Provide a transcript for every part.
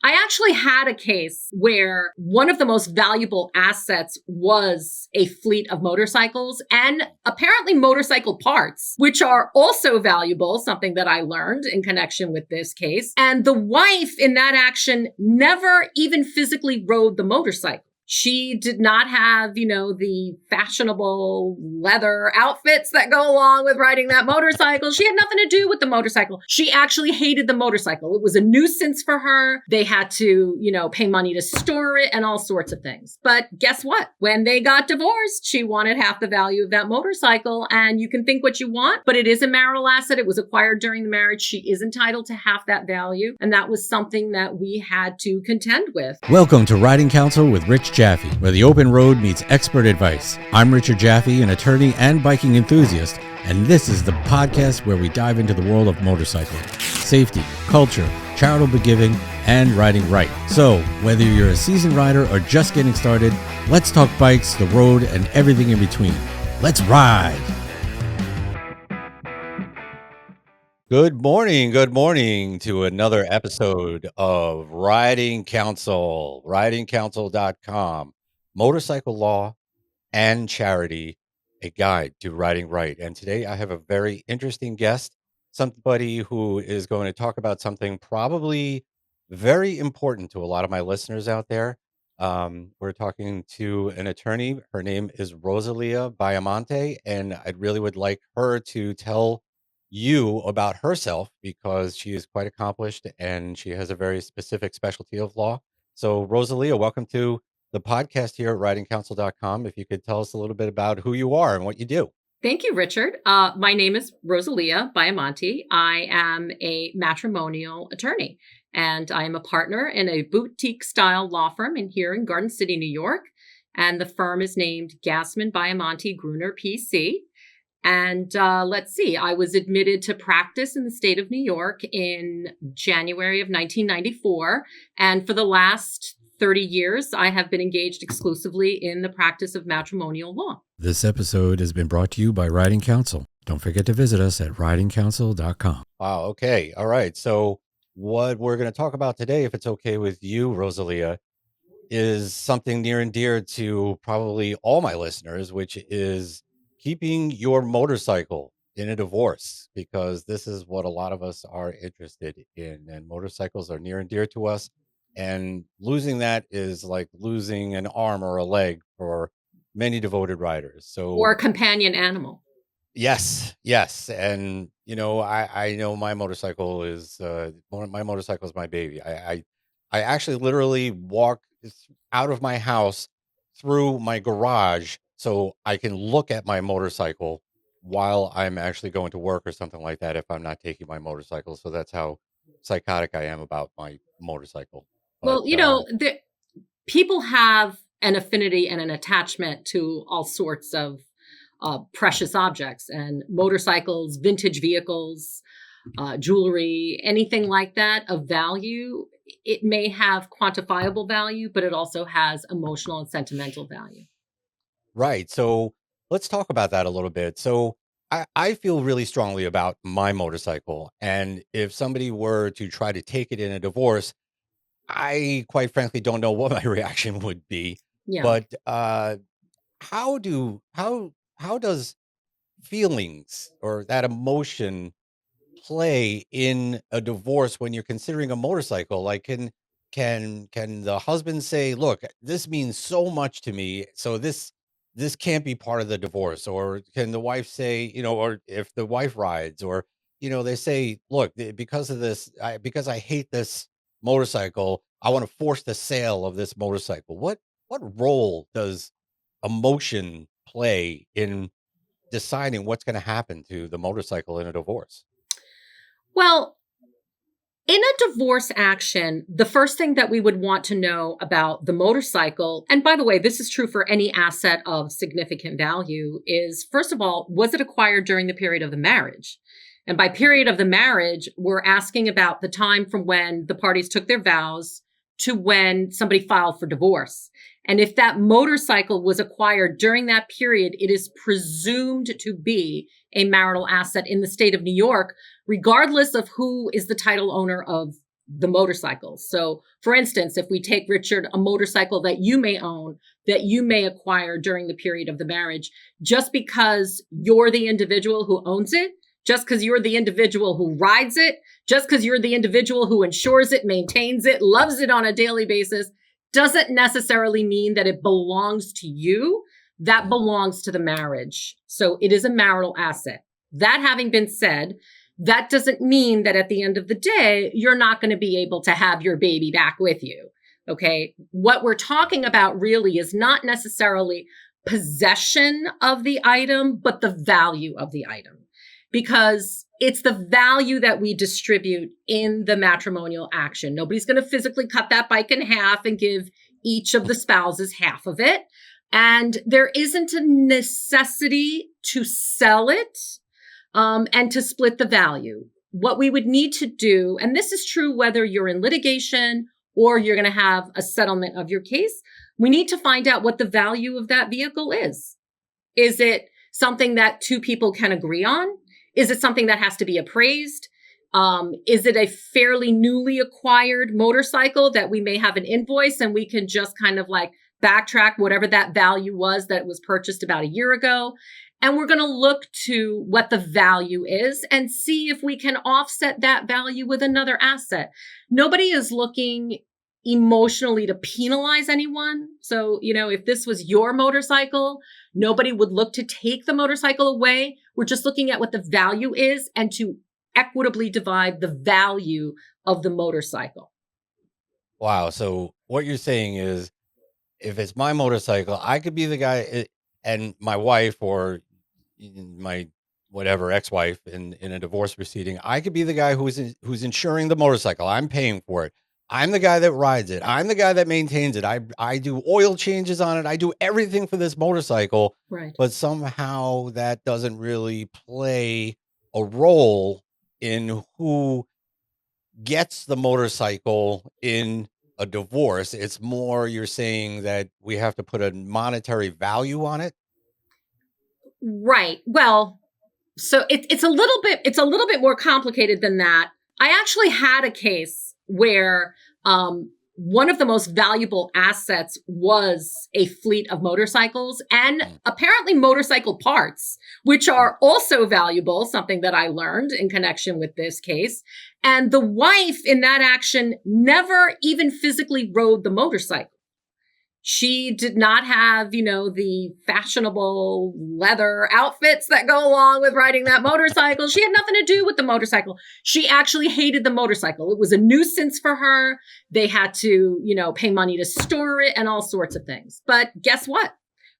I actually had a case where one of the most valuable assets was a fleet of motorcycles and apparently motorcycle parts, which are also valuable, something that I learned in connection with this case. And the wife in that action never even physically rode the motorcycle. She did not have, the fashionable leather outfits that go along with riding that motorcycle. She had nothing to do with the motorcycle. She actually hated the motorcycle. It was a nuisance for her. They had to, pay money to store it and all sorts of things. But guess what? When they got divorced, she wanted half the value of that motorcycle. And you can think what you want, but it is a marital asset. It was acquired during the marriage. She is entitled to half that value. And that was something that we had to contend with. Welcome to Riding Counsel with Rich Jaffe, where the open road meets expert advice. I'm Richard Jaffe, an attorney and biking enthusiast, and this is the podcast where we dive into the world of motorcycling, safety, culture, charitable giving, and riding right. So, whether you're a seasoned rider or just getting started, let's talk bikes, the road, and everything in between. Let's ride! Good morning to another episode of Riding Counsel, ridingcounsel.com, motorcycle law and charity, a guide to riding right. And today I have a very interesting guest, somebody who is going to talk about something probably very important to a lot of my listeners out there. We're talking to an attorney. Her name is Rosalia Baiamonte, and I really would like her to tell you about herself because she is quite accomplished and she has a very specific specialty of law. So, Rosalia, welcome to the podcast here at ridingcounsel.com. If you could tell us a little bit about who you are and what you do. Thank you, Richard. My name is Rosalia Baiamonte. I am a matrimonial attorney, and I am a partner in a boutique-style law firm here in Garden City, New York. And the firm is named Gassman Baiamonte Gruner PC. And let's see, I was admitted to practice in the state of New York in January of 1994. And for the last 30 years, I have been engaged exclusively in the practice of matrimonial law. This episode has been brought to you by Riding Counsel. Don't forget to visit us at ridingcounsel.com. Wow. Okay. All right. So what we're going to talk about today, if it's okay with you, Rosalia, is something near and dear to probably all my listeners, which is keeping your motorcycle in a divorce, because this is what a lot of us are interested in, and motorcycles are near and dear to us, and losing that is like losing an arm or a leg for many devoted riders. Or a companion animal. Yes, and I know my motorcycle is my baby. I actually literally walk out of my house through my garage so I can look at my motorcycle while I'm actually going to work or something like that if I'm not taking my motorcycle. So that's how psychotic I am about my motorcycle. Well, people have an affinity and an attachment to all sorts of precious objects, and motorcycles, vintage vehicles, jewelry, anything like that of value. It may have quantifiable value, but it also has emotional and sentimental value. Right. So let's talk about that a little bit. So I feel really strongly about my motorcycle. And if somebody were to try to take it in a divorce, I quite frankly don't know what my reaction would be. Yeah. But how does feelings or that emotion play in a divorce when you're considering a motorcycle? Like, can the husband say, look, this means so much to me, so this can't be part of the divorce? Or can the wife say, or if the wife rides, or they say, look, because of this, because I hate this motorcycle, I want to force the sale of this motorcycle. What role does emotion play in deciding what's going to happen to the motorcycle in a divorce? Well, in a divorce action, the first thing that we would want to know about the motorcycle, and by the way, this is true for any asset of significant value, is first of all, was it acquired during the period of the marriage? And by period of the marriage, we're asking about the time from when the parties took their vows to when somebody filed for divorce. And if that motorcycle was acquired during that period, it is presumed to be a marital asset in the state of New York, regardless of who is the title owner of the motorcycles. So for instance, if we take, Richard, a motorcycle that you may own, that you may acquire during the period of the marriage, just because you're the individual who owns it, just because you're the individual who rides it, just because you're the individual who insures it, maintains it, loves it on a daily basis, doesn't necessarily mean that it belongs to you. That belongs to the marriage. So it is a marital asset. That having been said, that doesn't mean that at the end of the day, you're not going to be able to have your baby back with you. Okay. What we're talking about really is not necessarily possession of the item, but the value of the item, because it's the value that we distribute in the matrimonial action. Nobody's going to physically cut that bike in half and give each of the spouses half of it. And there isn't a necessity to sell it and to split the value. What we would need to do, and this is true whether you're in litigation or you're going to have a settlement of your case, we need to find out what the value of that vehicle is. Is it something that two people can agree on? Is it something that has to be appraised? Is it a fairly newly acquired motorcycle that we may have an invoice and we can just kind of like backtrack whatever that value was that was purchased about a year ago? And we're going to look to what the value is and see if we can offset that value with another asset. Nobody is looking emotionally to penalize anyone. So, if this was your motorcycle, nobody would look to take the motorcycle away. We're just looking at what the value is and to equitably divide the value of the motorcycle. Wow. So what you're saying is, if it's my motorcycle, I could be the guy, and my wife or my whatever ex-wife in a divorce proceeding, I could be the guy who's insuring the motorcycle. I'm paying for it. I'm the guy that rides it. I'm the guy that maintains it. I do oil changes on it. I do everything for this motorcycle. Right. But somehow that doesn't really play a role in who gets the motorcycle in a divorce. It's more, you're saying that we have to put a monetary value on it. Right. Well, so it's a little bit more complicated than that. I actually had a case where one of the most valuable assets was a fleet of motorcycles and apparently motorcycle parts, which are also valuable, something that I learned in connection with this case. And the wife in that action never even physically rode the motorcycle. She did not have, the fashionable leather outfits that go along with riding that motorcycle. She had nothing to do with the motorcycle. She actually hated the motorcycle. It was a nuisance for her. They had to, pay money to store it and all sorts of things. But guess what?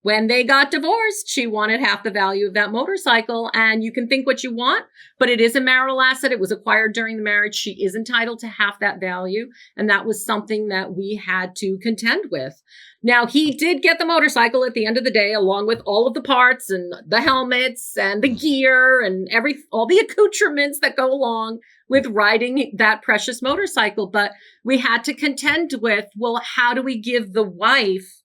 When they got divorced, she wanted half the value of that motorcycle. And you can think what you want, but it is a marital asset. It was acquired during the marriage. She is entitled to half that value. And that was something that we had to contend with. Now, he did get the motorcycle at the end of the day, along with all of the parts and the helmets and the gear and all the accoutrements that go along with riding that precious motorcycle. But we had to contend with, well, how do we give the wife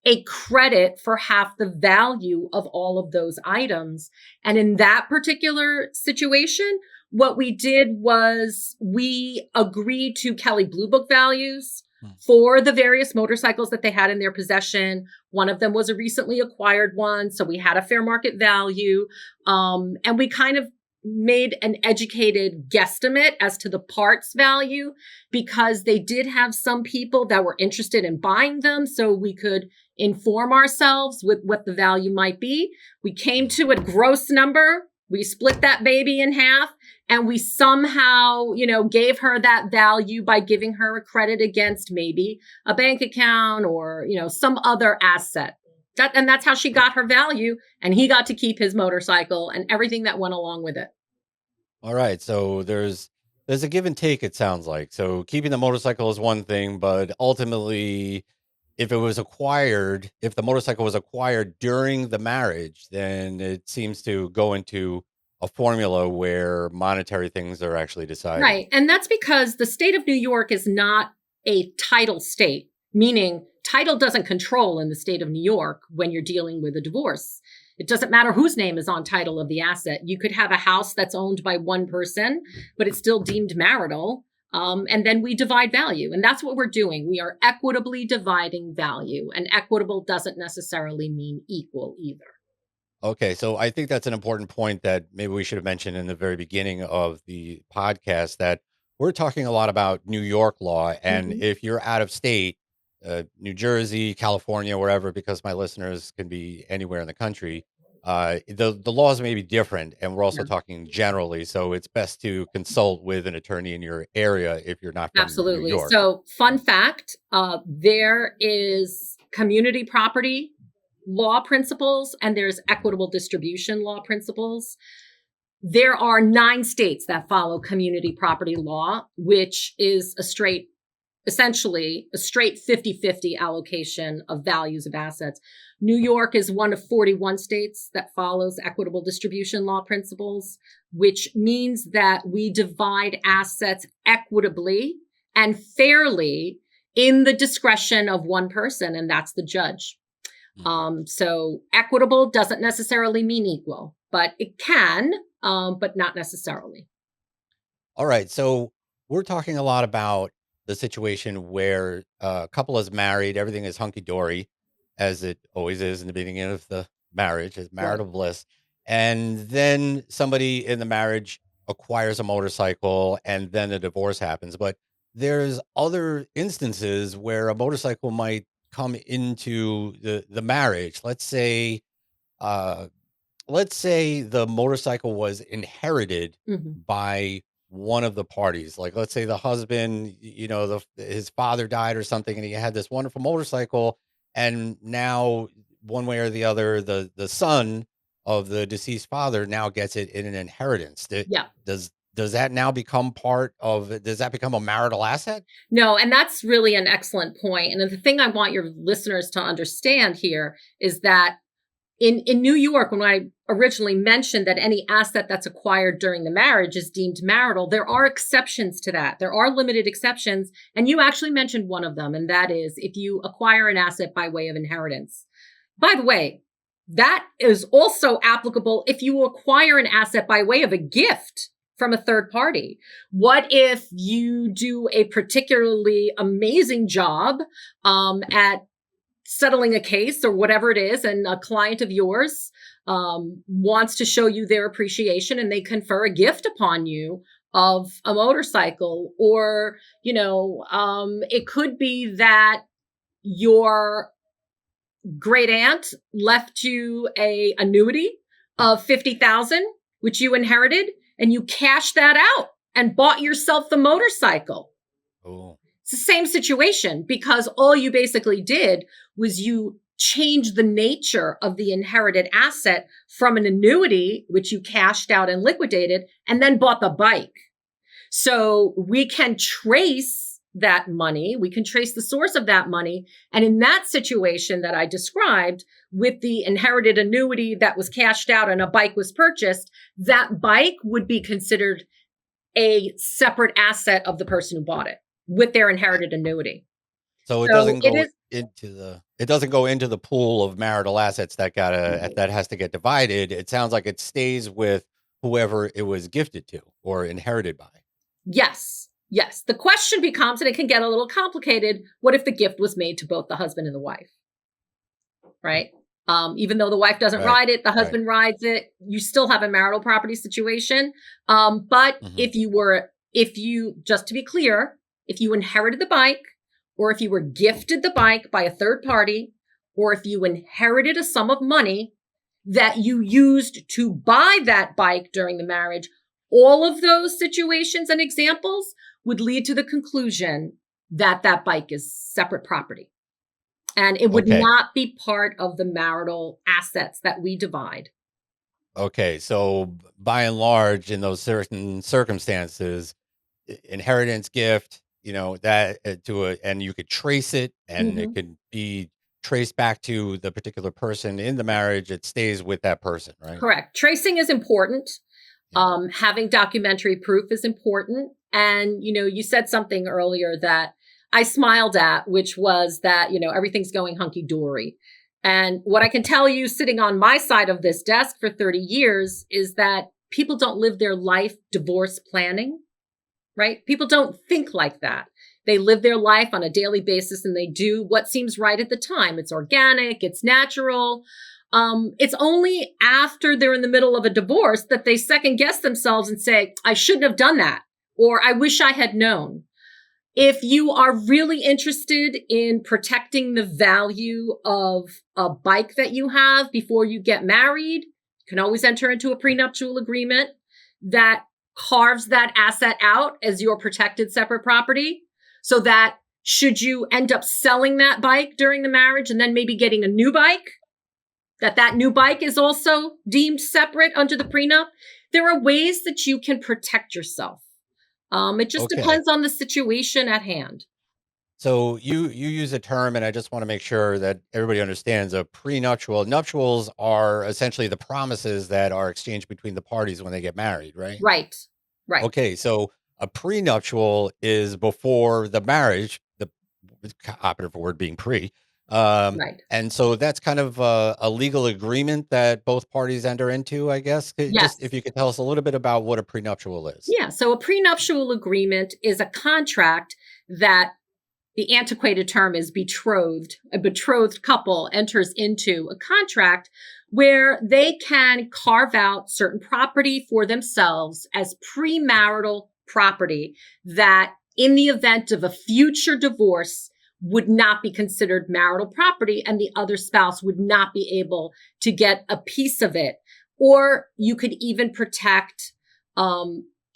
a credit for half the value of all of those items? And in that particular situation, what we did was we agreed to Kelley Blue Book values for the various motorcycles that they had in their possession. One of them was a recently acquired one, so we had a fair market value. And we kind of made an educated guesstimate as to the parts value, because they did have some people that were interested in buying them, so we could inform ourselves with what the value might be. We came to a gross number. We split that baby in half, and we somehow, gave her that value by giving her a credit against maybe a bank account or, some other asset. And that's how she got her value, and he got to keep his motorcycle and everything that went along with it. All right. So there's a give and take, it sounds like. So keeping the motorcycle is one thing, but ultimately, if the motorcycle was acquired during the marriage, then it seems to go into a formula where monetary things are actually decided. Right. And that's because the state of New York is not a title state, meaning title doesn't control in the state of New York when you're dealing with a divorce. It doesn't matter whose name is on title of the asset. You could have a house that's owned by one person, but it's still deemed marital. And then we divide value. And that's what we're doing. We are equitably dividing value. And equitable doesn't necessarily mean equal either. Okay, so I think that's an important point that maybe we should have mentioned in the very beginning of the podcast, that we're talking a lot about New York law. And Mhm. if you're out of state, New Jersey, California, wherever, because my listeners can be anywhere in the country, the laws may be different. And we're also Yeah, talking generally. So it's best to consult with an attorney in your area if you're not from New absolutely. York. So, fun Yeah. fact, there is community property law principles and there's equitable distribution law principles. There are 9 states that follow community property law, which is essentially a straight 50-50 allocation of values of assets. New York is one of 41 states that follows equitable distribution law principles, which means that we divide assets equitably and fairly in the discretion of one person, and that's the judge. Mhm. So equitable doesn't necessarily mean equal, but it can, but not necessarily. All right. So we're talking a lot about the situation where a couple is married, everything is hunky dory, as it always is in the beginning of the marriage, is Right. marital bliss. And then somebody in the marriage acquires a motorcycle and then a divorce happens. But there's other instances where a motorcycle might come into the marriage. Uh, let's say the motorcycle was inherited Mhm. by one of the parties. Like, let's say the husband, his father died or something, and he had this wonderful motorcycle, and now one way or the other, the son of the deceased father now gets it in an inheritance. Yeah. Does that now become part of? Does that become a marital asset? No, and that's really an excellent point. And the thing I want your listeners to understand here is that in New York, when I originally mentioned that any asset that's acquired during the marriage is deemed marital, there are exceptions to that. There are limited exceptions. And you actually mentioned one of them, and that is if you acquire an asset by way of inheritance. By the way, that is also applicable if you acquire an asset by way of a gift from a third party. What if you do a particularly amazing job at settling a case or whatever it is, and a client of yours wants to show you their appreciation and they confer a gift upon you of a motorcycle, or it could be that your great aunt left you a annuity of 50,000 which you inherited, and you cashed that out and bought yourself the motorcycle. Oh, It's the same situation, because all you basically did was you changed the nature of the inherited asset from an annuity, which you cashed out and liquidated, and then bought the bike. So we can trace that money. We can trace the source of that money. And in that situation that I described, with the inherited annuity that was cashed out and a bike was purchased, that bike would be considered a separate asset of the person who bought it with their inherited annuity. so So it is, it doesn't go into the pool of marital assets that has to get divided. It sounds like it stays with whoever it was gifted to or inherited by. yes, yes. The question becomes, and it can get a little complicated, what if the gift was made to both the husband and the wife, right? Even though the wife doesn't Right. ride it, the Right. husband rides it, you still have a marital property situation. But Hmm. just to be clear, if you inherited the bike, or if you were gifted the bike by a third party, or if you inherited a sum of money that you used to buy that bike during the marriage, all of those situations and examples would lead to the conclusion that that bike is separate property. And it would Okay. not be part of the marital assets that we divide. Okay. So by and large, in those certain circumstances, inheritance gift, that and you could trace it, and it Mhm. could be traced back to the particular person in the marriage. It stays with that person, right? Correct. Tracing is important. Yeah. Having documentary proof is important. And, you said something earlier that I smiled at, which was that, everything's going hunky dory. And what I can tell you sitting on my side of this desk for 30 years is that people don't live their life divorce planning. right? People don't think like that. They live their life on a daily basis and they do what seems right at the time. It's organic, it's natural. It's only after they're in the middle of a divorce that they second guess themselves and say, I shouldn't have done that, or I wish I had known. If you are really interested in protecting the value of a bike that you have before you get married, you can always enter into a prenuptial agreement that carves that asset out as your protected separate property, so that should you end up selling that bike during the marriage and then maybe getting a new bike, that new bike is also deemed separate under the prenup. There are ways that you can protect yourself. It just Okay. depends on the situation at hand. So you use a term, and I just want to make sure that everybody understands a prenuptial. Nuptials are essentially the promises that are exchanged between the parties when they get married, right? Right. Right. Okay, so a prenuptial is before the marriage, the operative word being pre. Right. And so that's kind of a legal agreement that both parties enter into, I guess. Just if Yes. you could tell us a little bit about what a prenuptial is. Yeah. So a prenuptial agreement is a contract that the antiquated term is betrothed. A betrothed couple enters into a contract where they can carve out certain property for themselves as premarital property that in the event of a future divorce would not be considered marital property and the other spouse would not be able to get a piece of it. Or you could even protect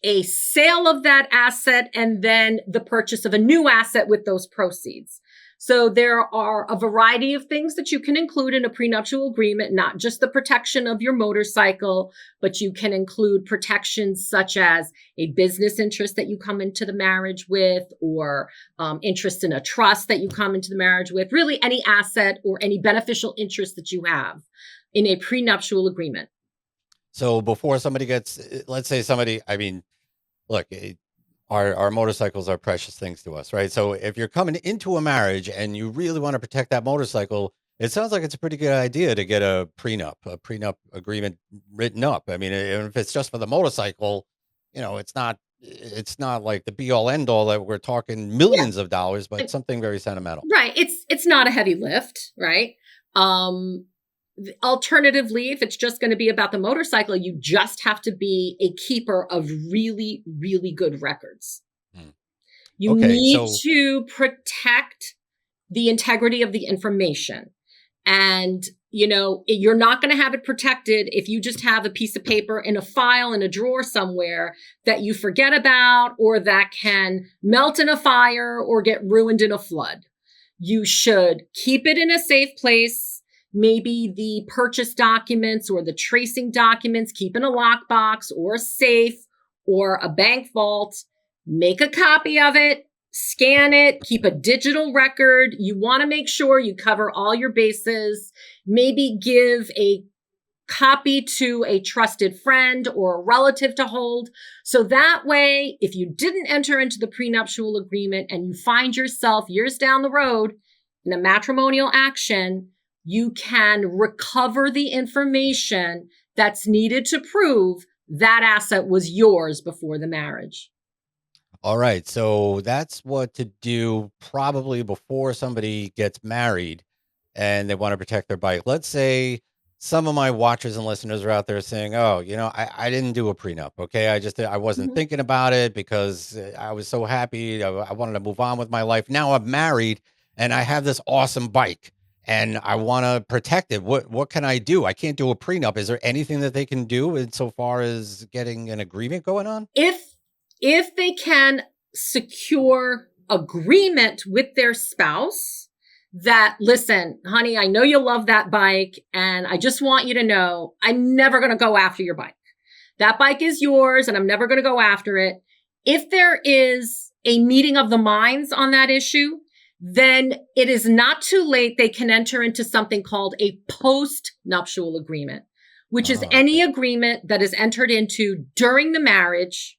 a sale of that asset and then the purchase of a new asset with those proceeds. So there are a variety of things that you can include in a prenuptial agreement, not just the protection of your motorcycle, but you can include protections such as a business interest that you come into the marriage with, or interest in a trust that you come into the marriage with, really any asset or any beneficial interest that you have in a prenuptial agreement. So before somebody gets, let's say somebody, I mean, look, our motorcycles are precious things to us, right? So if you're coming into a marriage and you really want to protect that motorcycle, it sounds like it's a pretty good idea to get a prenup agreement written up. I mean, if it's just for the motorcycle, it's not like the be all end all that we're talking millions of dollars, but something very sentimental. Right. It's not a heavy lift, right? Alternatively, if it's just going to be about the motorcycle, you just have to be a keeper of really, really good records. Hmm. You Okay, need so to protect the integrity of the information. And, you're not going to have it protected if you just have a piece of paper in a file in a drawer somewhere that you forget about, or that can melt in a fire or get ruined in a flood. You should keep it in a safe place. Maybe the purchase documents or the tracing documents, keep in a lockbox or a safe or a bank vault. Make a copy of it, scan it, keep a digital record. You want to make sure you cover all your bases. Maybe give a copy to a trusted friend or a relative to hold. So that way, if you didn't enter into the prenuptial agreement and you find yourself years down the road in a matrimonial action, you can recover the information that's needed to prove that asset was yours before the marriage. all right, so that's what to do probably before somebody gets married and they want to protect their bike. Let's say some of my watchers and listeners are out there saying, "Oh, I didn't do a prenup. Okay, I wasn't Mhm. thinking about it because I was so happy. I wanted to move on with my life. Now I'm married and I have this awesome bike and I want to protect it. What can I do? I can't do a prenup. Is there anything that they can do insofar as getting an agreement going on?" If they can secure agreement with their spouse that, listen, honey, I know you love that bike, and I just want you to know I'm never going to go after your bike. That bike is yours, and I'm never going to go after it. If there is a meeting of the minds on that issue, then it is not too late. They can enter into something called a post-nuptial agreement, which is Oh, any okay. agreement that is entered into during the marriage,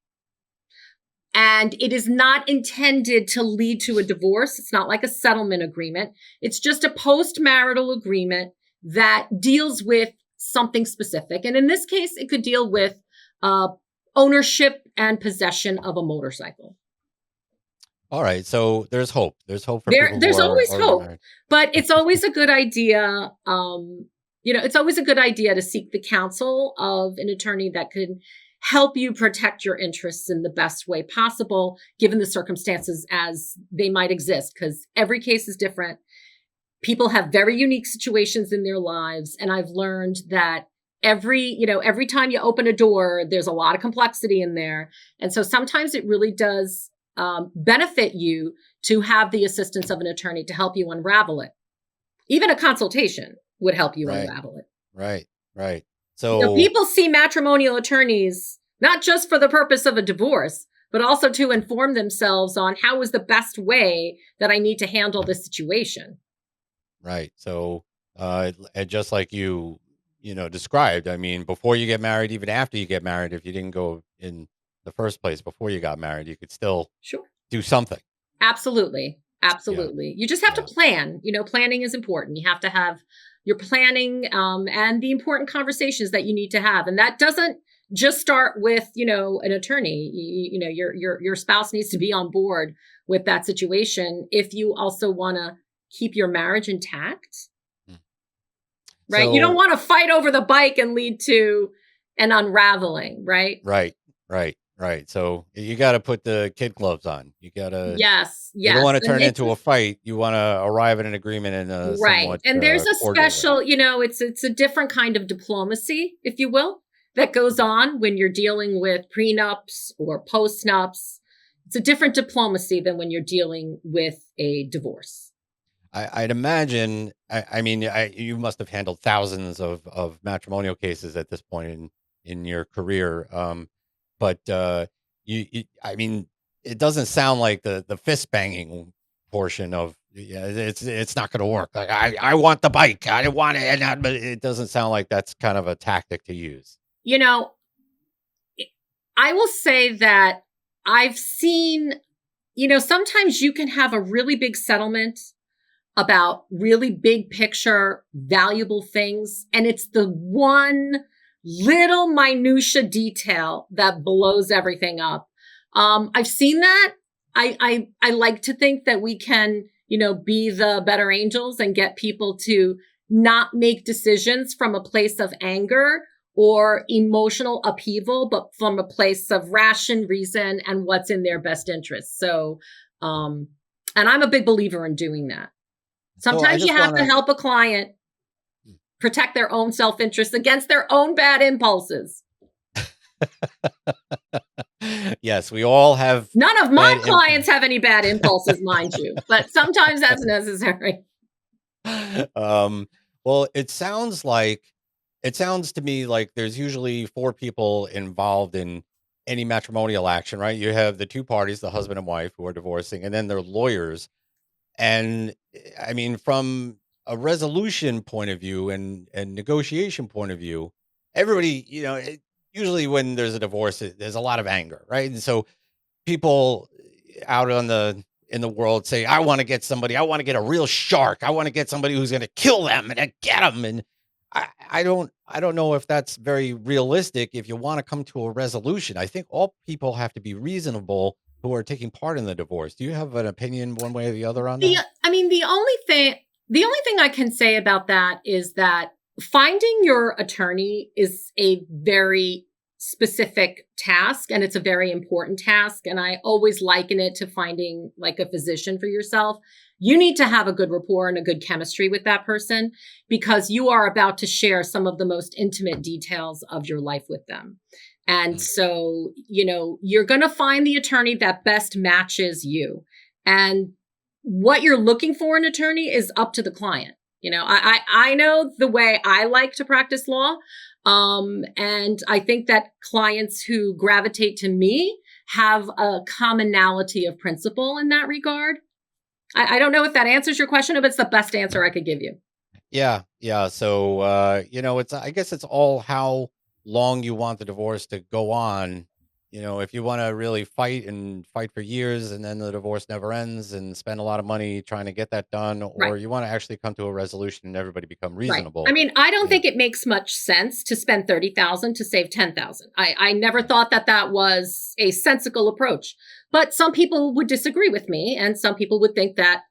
and it is not intended to lead to a divorce. It's not like a settlement agreement. It's just a post-marital agreement that deals with something specific. And in this case, it could deal with a ownership and possession of a motorcycle. All right. So there's hope. There's hope for people who There's are always already hope, married. but it's always a good idea. It's always a good idea to seek the counsel of an attorney that could help you protect your interests in the best way possible, given the circumstances as they might exist, because every case is different. People have very unique situations in their lives. And I've learned that every time you open a door, there's a lot of complexity in there. And so sometimes it really does benefit you to have the assistance of an attorney to help you unravel it. Even a consultation would help you unravel it. Right. So people see matrimonial attorneys not just for the purpose of a divorce, but also to inform themselves on how is the best way that I need to handle this situation. Right. So just like you described, I mean, before you get married, even after you get married, if you didn't go in the first place before you got married, you could still do something. Absolutely. You just have to plan. Planning is important. You have to have your planning and the important conversations that you need to have. And that doesn't just start with, an attorney. Your spouse needs to be on board with that situation if you also want to keep your marriage intact. Right? So, you don't want to fight over the bike and lead to an unraveling, right? Right. So you got to put the kid gloves on. You got to. Yes. You don't want to turn it into a fight. You want to arrive at an agreement in a somewhat and there's a special, way. It's a different kind of diplomacy, if you will, that goes on when you're dealing with prenups or postnups. It's a different diplomacy than when you're dealing with a divorce. I'd imagine. I mean, you must have handled thousands of matrimonial cases at this point in your career. But I mean, it doesn't sound like the fist banging portion of it's not going to work. Like I want the bike, I want it, but it doesn't sound like that's kind of a tactic to use. I will say that I've seen, sometimes you can have a really big settlement about really big picture, valuable things, and it's the one little minutia detail that blows everything up. I've seen that. I like to think that we can, be the better angels and get people to not make decisions from a place of anger or emotional upheaval, but from a place of ration, reason, and what's in their best interest. So, and I'm a big believer in doing that. Sometimes you have to help a client protect their own self-interest against their own bad impulses. Yes, we all have. None of my clients have any bad impulses, mind you, but sometimes that's necessary. Well, it sounds to me like there's usually 4 people involved in any matrimonial action, right? You have the 2 parties, the husband and wife who are divorcing, and then their lawyers. And I mean, from a resolution point of view and negotiation point of view, everybody, usually when there's a divorce, there's a lot of anger, right? And so people out in the world say, I want to get a real shark. I want to get somebody who's going to kill them and get them. And I don't know if that's very realistic if you want to come to a resolution. I think all people have to be reasonable who are taking part in the divorce. Do you have an opinion one way or the other on that? I mean, the only thing I can say about that is that finding your attorney is a very specific task, and it's a very important task. And I always liken it to finding like a physician for yourself. You need to have a good rapport and a good chemistry with that person because you are about to share some of the most intimate details of your life with them. And so, you're going to find the attorney that best matches you. And what you're looking for in an attorney is up to the client. I know the way I like to practice law. And I think that clients who gravitate to me have a commonality of principle in that regard. I don't know if that answers your question, but it's the best answer I could give you. Yeah. So, I guess it's all how long you want the divorce to go on if you want to really fight and fight for years and then the divorce never ends and spend a lot of money trying to get that done, Right. or you want to actually come to a resolution and everybody become Right. I reasonable. mean, I don't think it makes much sense to spend 30,000 to save 10,000. I never thought that was a sensible approach. But some people would disagree with me, and some people would think that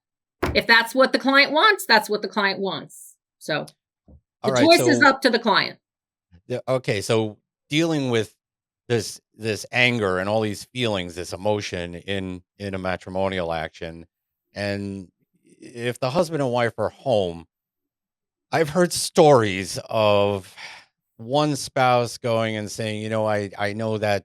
if that's what the client wants, that's what the client wants. So the choice is up to the client. Okay, so dealing with this anger and all these feelings, this emotion in a matrimonial action, and if the husband and wife are home, I've heard stories of one spouse going and saying, I know that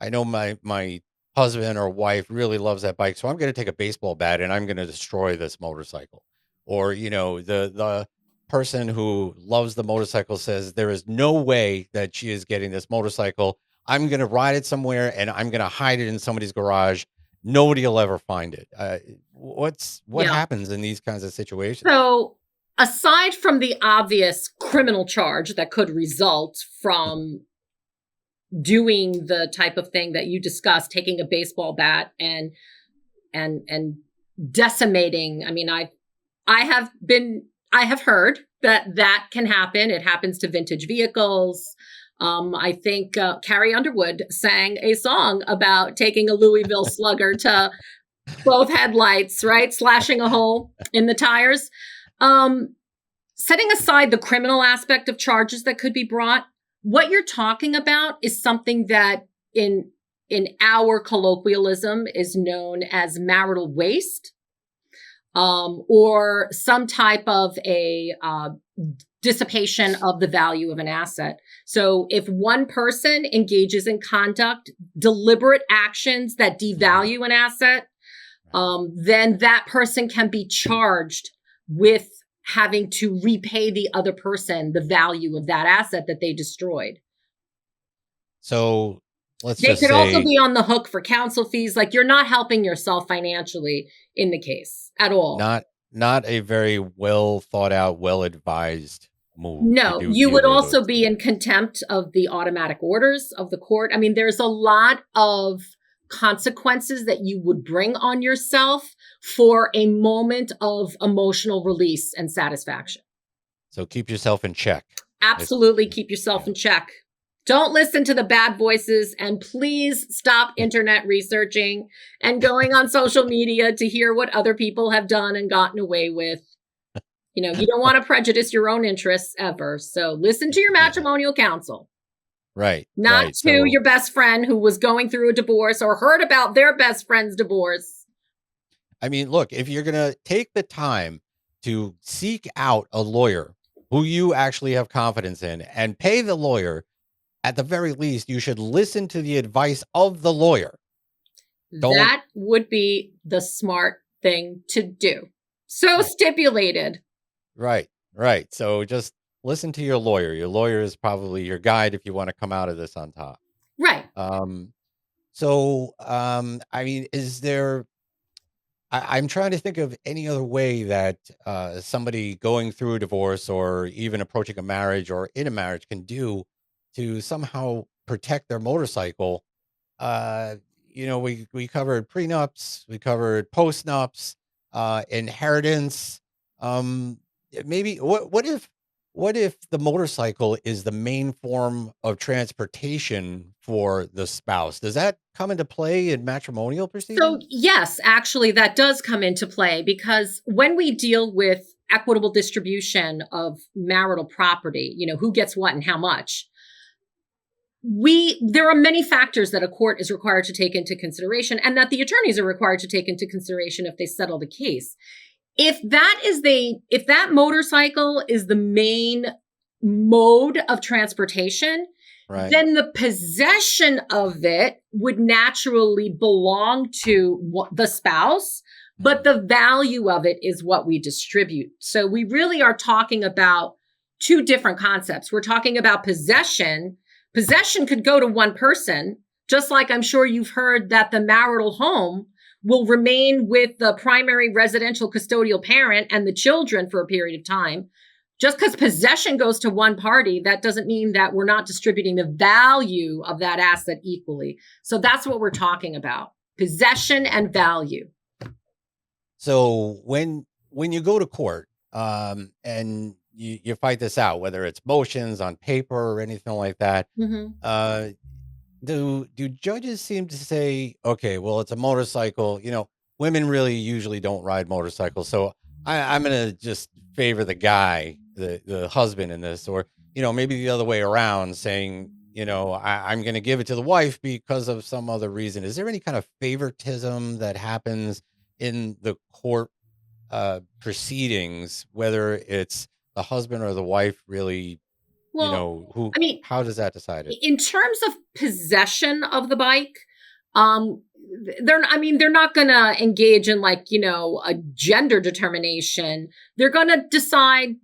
I know my husband or wife really loves that bike, so I'm going to take a baseball bat and I'm going to destroy this motorcycle. Or, the person who loves the motorcycle says there is no way that she is getting this motorcycle. I'm going to ride it somewhere and I'm going to hide it in somebody's garage. Nobody will ever find it. What happens in these kinds of situations? So aside from the obvious criminal charge that could result from doing the type of thing that you discussed, taking a baseball bat and decimating. I mean, I have heard that can happen. It happens to vintage vehicles. I think Carrie Underwood sang a song about taking a Louisville Slugger to both headlights, right? Slashing a hole in the tires. Setting aside the criminal aspect of charges that could be brought, what you're talking about is something that in our colloquialism is known as marital waste, or some type of a dissipation of the value of an asset. So if one person engages in conduct, deliberate actions that devalue an asset, then that person can be charged with having to repay the other person the value of that asset that they destroyed. So they could also be on the hook for counsel fees. Like, you're not helping yourself financially in the case at all. Not a very well thought out, well advised move. No, you would also be in contempt of the automatic orders of the court. I mean, there's a lot of consequences that you would bring on yourself for a moment of emotional release and satisfaction. So keep yourself in check. Absolutely, keep yourself in check. Don't listen to the bad voices, and please stop internet researching and going on social media to hear what other people have done and gotten away with. You don't want to prejudice your own interests ever. So listen to your matrimonial counsel. Right. Not to your best friend who was going through a divorce or heard about their best friend's divorce. I mean, look, if you're going to take the time to seek out a lawyer who you actually have confidence in and pay the lawyer, at the very least, you should listen to the advice of the lawyer. That would be the smart thing to do. So stipulated. Right. So just listen to your lawyer. Your lawyer is probably your guide if you want to come out of this on top. Right. I mean, is there, I'm trying to think of any other way that somebody going through a divorce or even approaching a marriage or in a marriage can do to somehow protect their motorcycle. We covered prenups, we covered postnups, inheritance. Maybe what if the motorcycle is the main form of transportation for the spouse? Does that come into play in matrimonial proceedings? So yes, actually that does come into play, because when we deal with equitable distribution of marital property, who gets what and how much, there are many factors that a court is required to take into consideration, and that the attorneys are required to take into consideration if they settle the case. If that motorcycle is the main mode of transportation, right, then the possession of it would naturally belong to the spouse, but the value of it is what we distribute. So we really are talking about two different concepts. We're talking about possession. Possession could go to one person, just like I'm sure you've heard that the marital home will remain with the primary residential custodial parent and the children for a period of time. Just because possession goes to one party, that doesn't mean that we're not distributing the value of that asset equally. So that's what we're talking about. Possession and value. So when you go to court, and you fight this out, whether it's motions on paper or anything like that, uh, do judges seem to say, okay, well, it's a motorcycle, women really usually don't ride motorcycles, so I'm gonna just favor the guy, the husband in this, or maybe the other way around, saying, I'm gonna give it to the wife because of some other reason. Is there any kind of favoritism that happens in the court proceedings, whether it's the husband or the wife, really? Well, Who? I mean, How does that decide it? in terms of possession of the bike, um, they're not going to engage in a gender determination. They're going to decide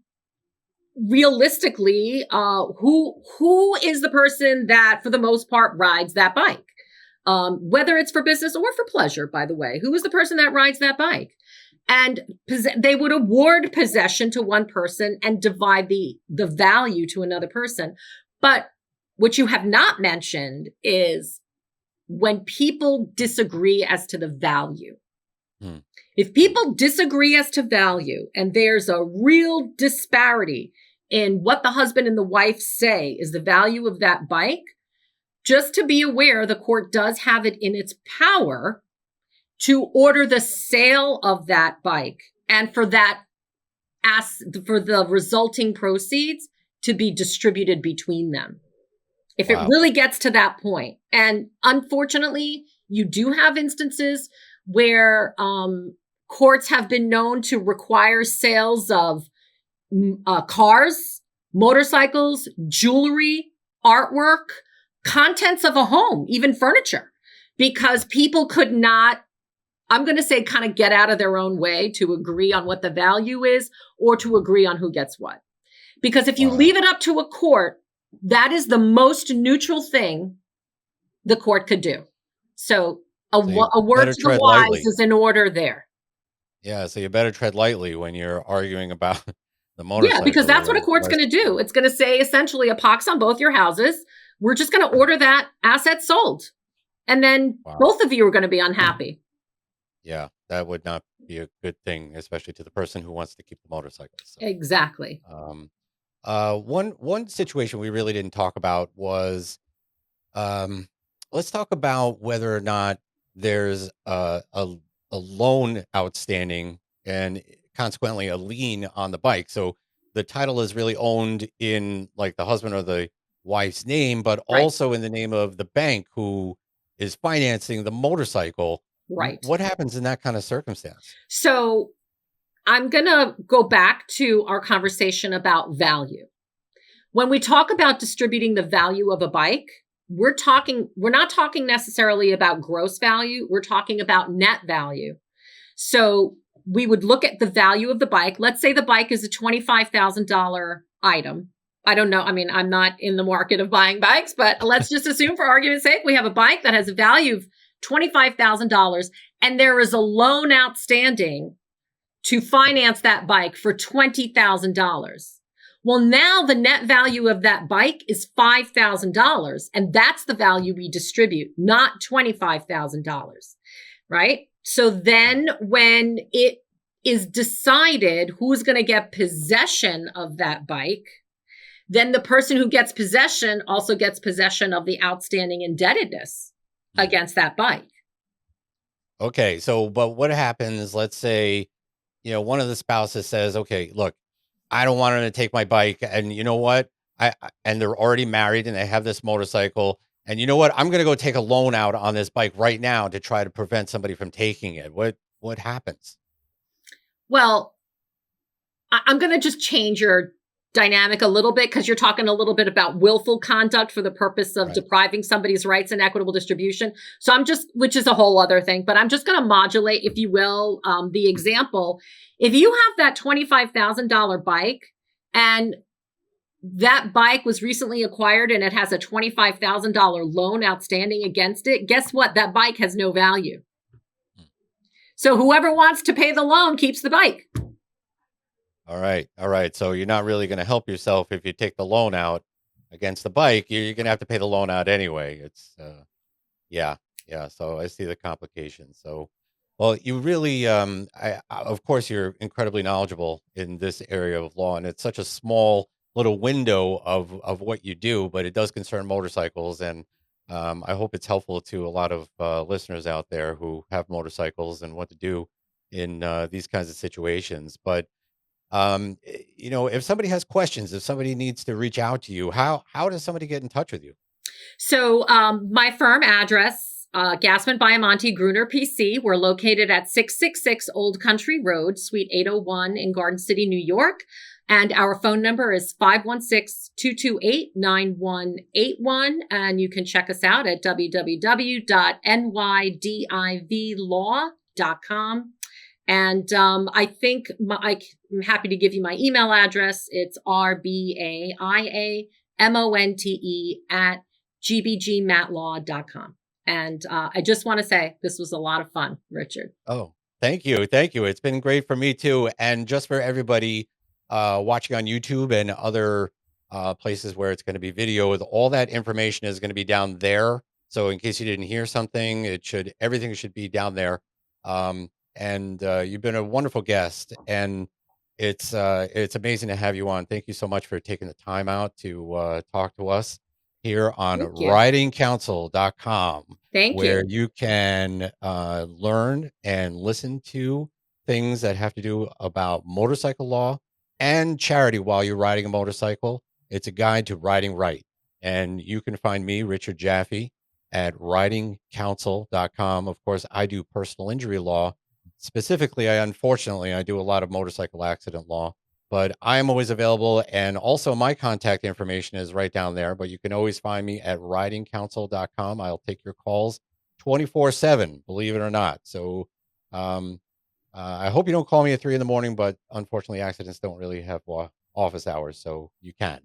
realistically who is the person that, for the most part, rides that bike. Whether it's for business or for pleasure, by the way, who is the person that rides that bike? And they would award possession to one person and divide the value to another person. But what you have not mentioned is when people disagree as to the value. If people disagree as to value and there's a real disparity in what the husband and the wife say is the value of that bike, just to be aware, the court does have it in its power to order the sale of that bike and for the resulting proceeds to be distributed between them. If it really gets to that point. And unfortunately, you do have instances where courts have been known to require sales of cars, motorcycles, jewelry, artwork, contents of a home, even furniture, because people could not, I'm going to say, kind of get out of their own way to agree on what the value is or to agree on who gets what. Because if you leave it up to a court, that is the most neutral thing the court could do. So a word to the wise is in order there. Yeah, so you better tread lightly when you're arguing about the motorcycle. Yeah, because that's what a court's going to do. It's going to say essentially a pox on both your houses. We're just going to order that asset sold. And then both of you are going to be unhappy. Yeah, that would not be a good thing, especially to the person who wants to keep the motorcycle. So. Exactly. One situation we really didn't talk about was, let's talk about whether or not there's a loan outstanding and consequently a lien on the bike. So the title is really owned in like the husband or the wife's name, but also in the name of the bank who is financing the motorcycle. Right. What happens in that kind of circumstance? So I'm going to go back to our conversation about value. When we talk about distributing the value of a bike, we're not talking necessarily about gross value. We're talking about net value. So we would look at the value of the bike. Let's say the bike is a $25,000 item. I don't know. I mean, I'm not in the market of buying bikes, but let's just assume for argument's sake, we have a bike that has a value of $25,000 and there is a loan outstanding to finance that bike for $20,000. Well, now the net value of that bike is $5,000, and that's the value we distribute, not $25,000, right? So then when it is decided who's going to get possession of that bike, then the person who gets possession also gets possession of the outstanding indebtedness against that bike. Okay, so but what happens, let's say, one of the spouses says, okay, look, I don't want her to take my bike. And you know what? And they're already married and they have this motorcycle. And you know what? I'm going to go take a loan out on this bike right now to try to prevent somebody from taking it. What happens? Well, I'm going to just change your dynamic a little bit because you're talking a little bit about willful conduct for the purpose of depriving somebody's rights and equitable distribution. So which is a whole other thing, but I'm just going to modulate, if you will, the example. If you have that $25,000 bike and that bike was recently acquired and it has a $25,000 loan outstanding against it, guess what? That bike has no value. So whoever wants to pay the loan keeps the bike. All right. All right. So you're not really going to help yourself if you take the loan out against the bike. You're going to have to pay the loan out anyway. Yeah, yeah. So I see the complications. So, well, you really, of course, you're incredibly knowledgeable in this area of law, and it's such a small little window of what you do, but it does concern motorcycles, and I hope it's helpful to a lot of listeners out there who have motorcycles and what to do in these kinds of situations. But if somebody has questions, if somebody needs to reach out to you, how does somebody get in touch with you? So my firm address, Gassman Baiamonte Gruner PC. We're located at 666 Old Country Road, Suite 801 in Garden City, New York. And our phone number is 516-228-9181. And you can check us out at www.nydivlaw.com. And I think I'm happy to give you my email address. It's RBAIAMONTE@gbgmatlaw.com. And I just want to say this was a lot of fun, Richard. Oh, thank you. Thank you. It's been great for me too. And just for everybody watching on YouTube and other places where it's going to be video, all that information is going to be down there. So in case you didn't hear something, everything should be down there. And you've been a wonderful guest, and it's amazing to have you on. Thank you so much for taking the time out to talk to us here on writingcounsel.com, Thank where you. you can learn and listen to things that have to do about motorcycle law and charity while you're riding a motorcycle. It's a guide to riding right. And you can find me, Richard Jaffe, at writingcounsel.com. Of course, I do personal injury law. Specifically, unfortunately, I do a lot of motorcycle accident law, but I am always available. And also my contact information is right down there, but you can always find me at writingcounsel.com. I'll take your calls 24/7, believe it or not. So I hope you don't call me at 3 a.m, but unfortunately accidents don't really have office hours, so you can.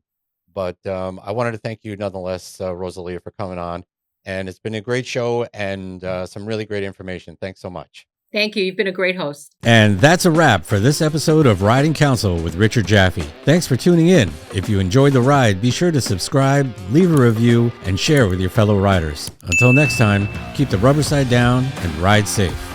But I wanted to thank you nonetheless, Rosalia, for coming on. And it's been a great show and some really great information. Thanks so much. Thank you. You've been a great host. And that's a wrap for this episode of Riding Counsel with Richard Jaffe. Thanks for tuning in. If you enjoyed the ride, be sure to subscribe, leave a review, and share with your fellow riders. Until next time, keep the rubber side down and ride safe.